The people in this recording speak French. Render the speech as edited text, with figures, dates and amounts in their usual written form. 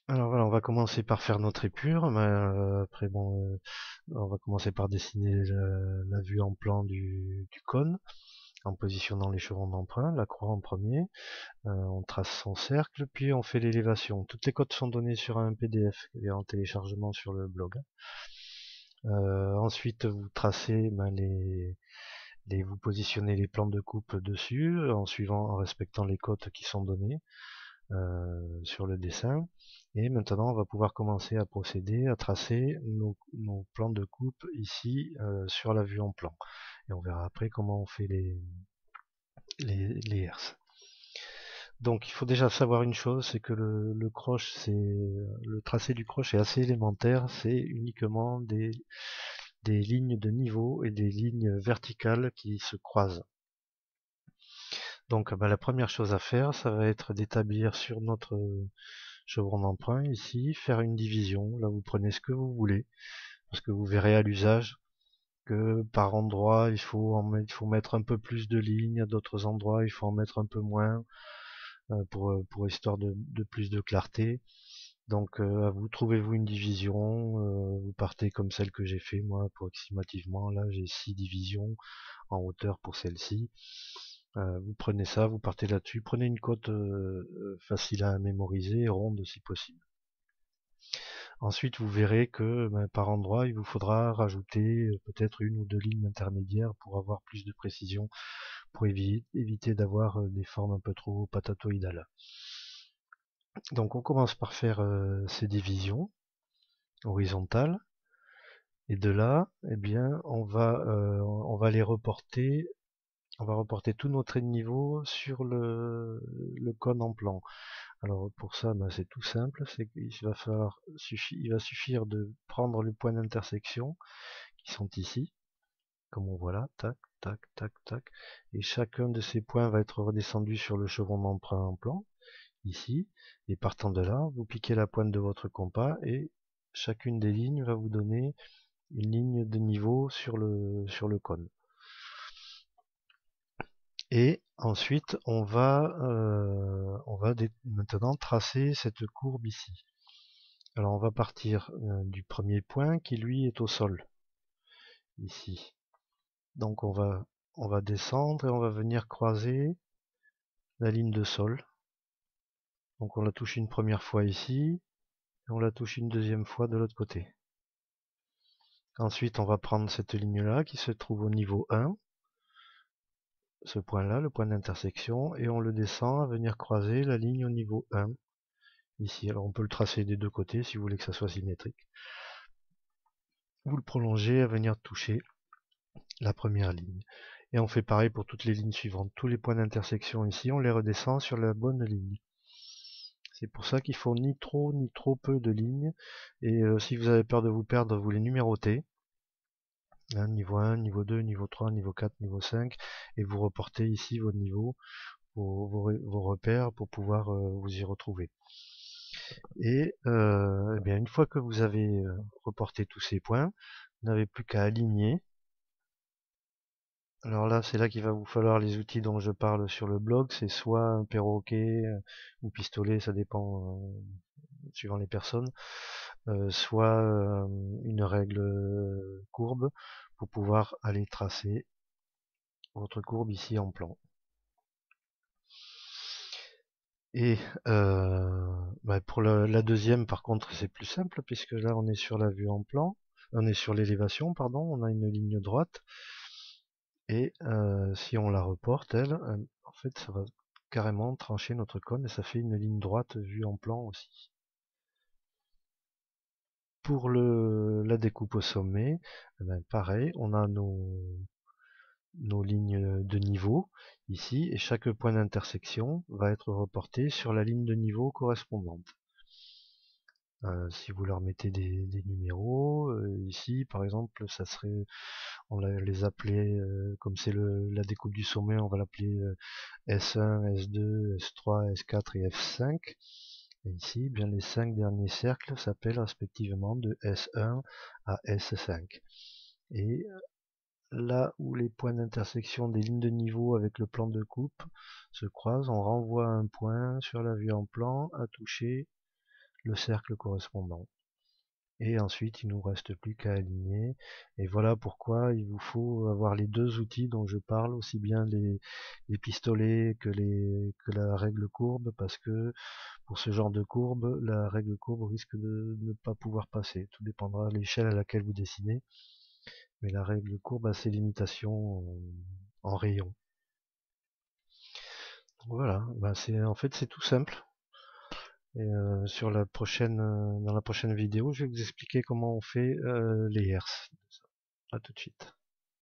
Alors voilà, on va commencer par faire notre épure, mais après bon, on va commencer par dessiner la vue en plan du cône, en positionnant les chevrons d'emprunt, la croix en premier, on trace son cercle, puis on fait l'élévation. Toutes les codes sont données sur un PDF et en téléchargement sur le blog. Ensuite, vous tracez vous positionnez les plans de coupe dessus, en respectant les codes qui sont donnés sur le dessin. Et maintenant, on va pouvoir commencer à procéder à tracer nos plans de coupe ici sur la vue en plan. Et on verra après comment on fait les herses. Donc il faut déjà savoir une chose, c'est que le tracé du croche est assez élémentaire, c'est uniquement des lignes de niveau et des lignes verticales qui se croisent. Donc la première chose à faire, ça va être d'établir sur notre chevron d'emprunt ici, faire une division. Là vous prenez ce que vous voulez, parce que vous verrez à l'usage que par endroit il faut mettre un peu plus de lignes, à d'autres endroits il faut en mettre un peu moins pour histoire de plus de clarté. Donc à vous, trouvez-vous une division, vous partez comme celle que j'ai fait moi approximativement. Là j'ai 6 divisions en hauteur pour celle-ci. Vous prenez ça, vous partez là-dessus, prenez une cote facile à mémoriser, ronde si possible. Ensuite, vous verrez que par endroit, il vous faudra rajouter peut-être une ou deux lignes intermédiaires pour avoir plus de précision, pour éviter d'avoir des formes un peu trop patatoïdales. Donc on commence par faire ces divisions horizontales, et de là, eh bien, on va les reporter. On va reporter tous nos traits de niveau sur le cône en plan. Alors pour ça, c'est tout simple, c'est il va suffire de prendre les points d'intersection qui sont ici, comme on voit là, tac, tac, tac, tac, et chacun de ces points va être redescendu sur le chevron d'emprunt en plan, ici, et partant de là, vous piquez la pointe de votre compas et chacune des lignes va vous donner une ligne de niveau sur le cône. Et ensuite, on va maintenant tracer cette courbe ici. Alors on va partir du premier point qui lui est au sol, ici. Donc on va descendre et on va venir croiser la ligne de sol. Donc on la touche une première fois ici, et on la touche une deuxième fois de l'autre côté. Ensuite on va prendre cette ligne-là qui se trouve au niveau 1, ce point-là, le point d'intersection, et on le descend à venir croiser la ligne au niveau 1, ici. Alors on peut le tracer des deux côtés si vous voulez que ça soit symétrique. Vous le prolongez à venir toucher la première ligne. Et on fait pareil pour toutes les lignes suivantes. Tous les points d'intersection ici, on les redescend sur la bonne ligne. C'est pour ça qu'il faut ni trop peu de lignes. Et si vous avez peur de vous perdre, vous les numérotez. Hein, niveau 1, niveau 2, niveau 3, niveau 4, niveau 5. Et vous reportez ici vos niveaux, vos repères pour pouvoir vous y retrouver. Et eh bien, une fois que vous avez reporté tous ces points, vous n'avez plus qu'à aligner. Alors là, c'est là qu'il va vous falloir les outils dont je parle sur le blog. C'est soit un perroquet ou pistolet, ça dépend suivant les personnes, soit une règle courbe pour pouvoir aller tracer votre courbe ici en plan. Et pour la deuxième, par contre, c'est plus simple puisque là, on est sur la vue en plan, on est sur l'élévation, pardon, on a une ligne droite. Et si on la reporte, elle, en fait, ça va carrément trancher notre cône et ça fait une ligne droite vue en plan aussi. Pour la découpe au sommet, pareil, on a nos lignes de niveau ici et chaque point d'intersection va être reporté sur la ligne de niveau correspondante. Si vous leur mettez des numéros, ici par exemple, ça serait, on va les appeler, comme c'est la découpe du sommet, on va l'appeler S1, S2, S3, S4 et F5. Et ici, bien les 5 derniers cercles s'appellent respectivement de S1 à S5. Et là où les points d'intersection des lignes de niveau avec le plan de coupe se croisent, on renvoie un point sur la vue en plan à toucher le cercle correspondant. Et ensuite, il nous reste plus qu'à aligner. Et voilà pourquoi il vous faut avoir les deux outils dont je parle, aussi bien les pistolets que la règle courbe, parce que pour ce genre de courbe, la règle courbe risque de ne pas pouvoir passer. Tout dépendra de l'échelle à laquelle vous dessinez. Mais la règle courbe a ses limitations en rayon. Donc voilà, ben en fait c'est tout simple. Et dans la prochaine vidéo, je vais vous expliquer comment on fait les herses. À tout de suite.